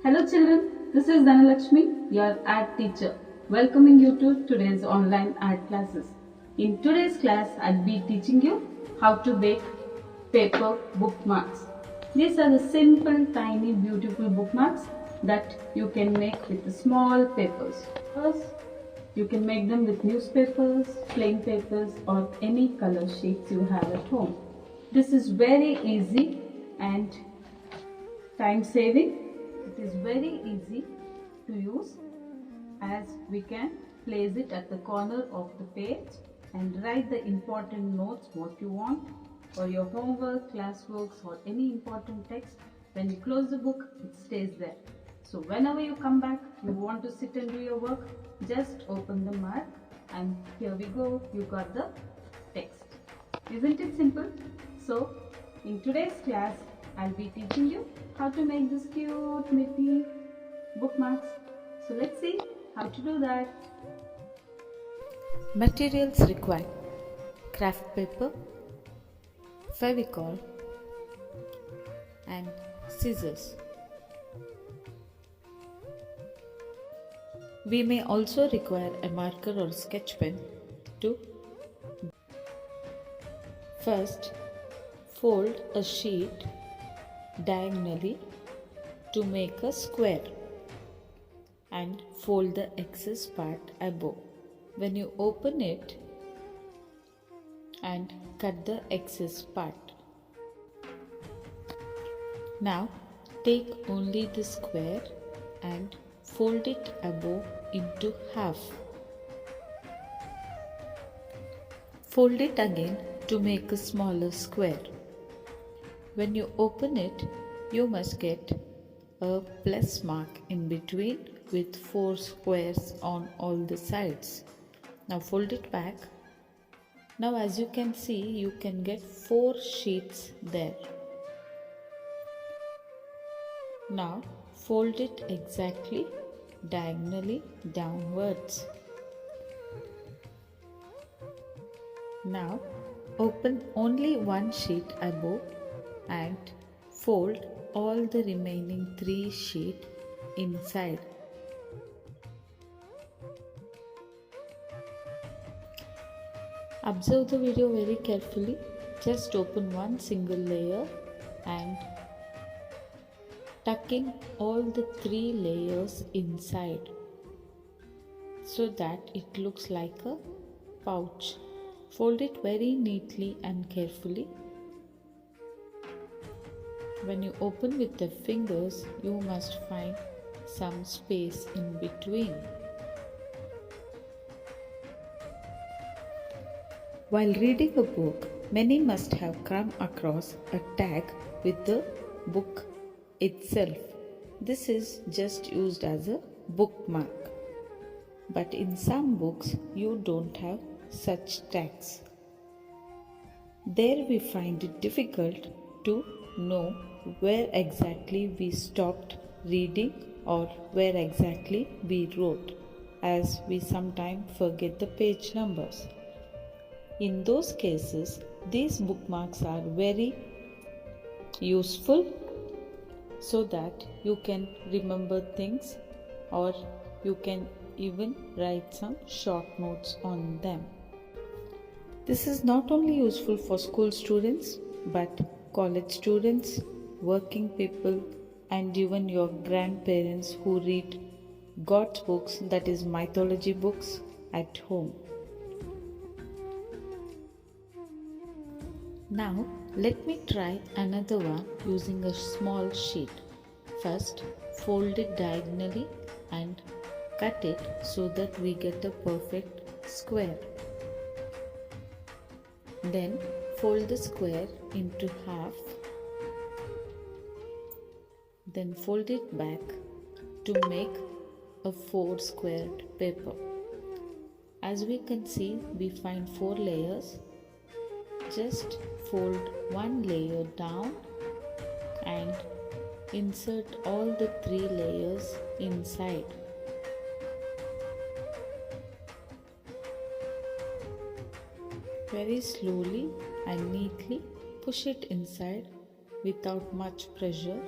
Hello children, this is Dhanalakshmi, your art teacher, welcoming you to today's online art classes. In today's class, I'll be teaching you how to bake paper bookmarks. These are the simple, tiny, beautiful bookmarks that you can make with small papers. First, you can make them with newspapers, plain papers or any color sheets you have at home. This is very easy and time saving. It is very easy to use as we can place it at the corner of the page and write the important notes what you want or your homework, classworks or any important text. When you close the book, it stays there. So whenever you come back, you want to sit and do your work, just open the mark and here we go, you got the text. Isn't it simple? So in today's class, I'll be teaching you how to make this cute nifty bookmarks. So let's see how to do that. Materials required: craft paper, Fevicol and scissors. We may also require a marker or sketch pen to. First, fold a sheet diagonally to make a square and fold the excess part above. When you open it and cut the excess part. Now take only the square and fold it above into half. Fold it again to make a smaller square. When you open it, you must get a plus mark in between with 4 squares on all the sides. Now fold it back. Now as you can see, you can get 4 sheets there. Now fold it exactly diagonally downwards. Now open only one sheet above and fold all the remaining 3 sheets inside. Observe the video very carefully. Just open one single layer and tuck in all the 3 layers inside so that it looks like a pouch. Fold it very neatly and carefully. When you open with the fingers, you must find some space in between. While reading a book, many must have come across a tag with the book itself. This is just used as a bookmark. But in some books, you don't have such tags. There we find it difficult to know where exactly we stopped reading or where exactly we wrote, as we sometimes forget the page numbers. In those cases, these bookmarks are very useful so that you can remember things or you can even write some short notes on them. This is not only useful for school students but college students, working people and even your grandparents who read God's books, that is mythology books, at home. Now let me try another one using a small sheet. First, fold it diagonally and cut it so that we get a perfect square. Then fold the square into half. Then fold it back to make a 4 squared paper. As we can see, we find 4 layers. Just fold one layer down and insert all the 3 layers inside. Very slowly and neatly push it inside without much pressure.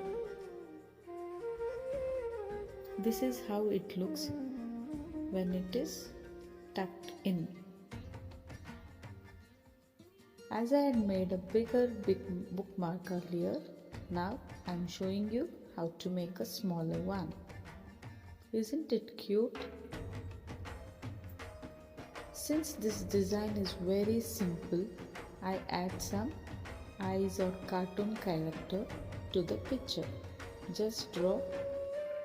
This is how it looks when it is tucked in. As I had made a big bookmark earlier, now I am showing you how to make a smaller one. Isn't it cute? Since this design is very simple, I add some eyes or cartoon character to the picture. Just draw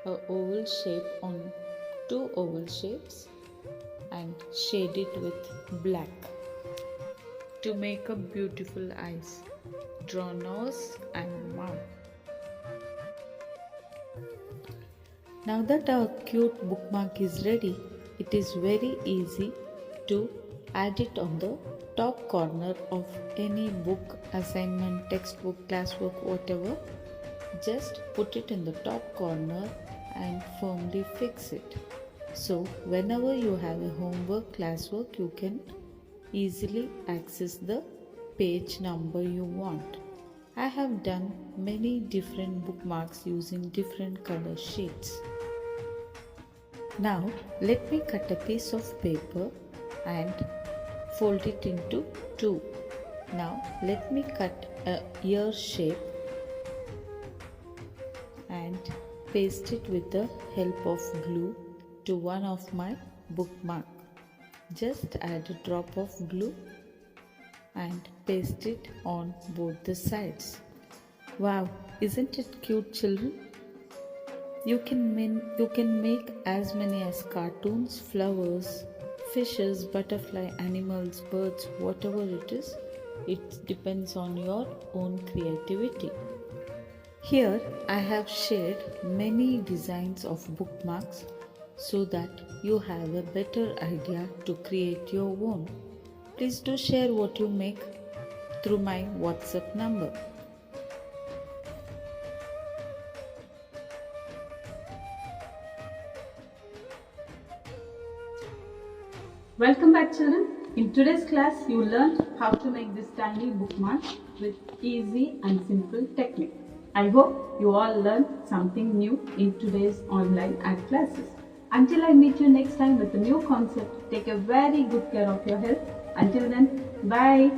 a oval shape on two oval shapes and shade it with black. To make a beautiful eyes, draw nose and mouth. Now that our cute bookmark is ready, it is very easy to add it on the top corner of any book, assignment, textbook, classwork, whatever. Just put it in the top corner and firmly fix it. So whenever you have a homework, classwork, you can easily access the page number you want. I have done many different bookmarks using different color sheets. Now let me cut a piece of paper and fold it into two. Now let me cut a ear shape and paste it with the help of glue to one of my bookmark. Just add a drop of glue and paste it on both the sides. Wow, isn't it cute, children? You can make as many as cartoons, flowers, fishes, butterfly, animals, birds, whatever it is. It depends on your own creativity. Here I have shared many designs of bookmarks so that you have a better idea to create your own. Please do share what you make through my WhatsApp number. Welcome back, children. In today's class, you learned how to make this tiny bookmark with easy and simple technique. I hope you all learned something new in today's online art classes. Until I meet you next time with a new concept, take a very good care of your health. Until then, bye.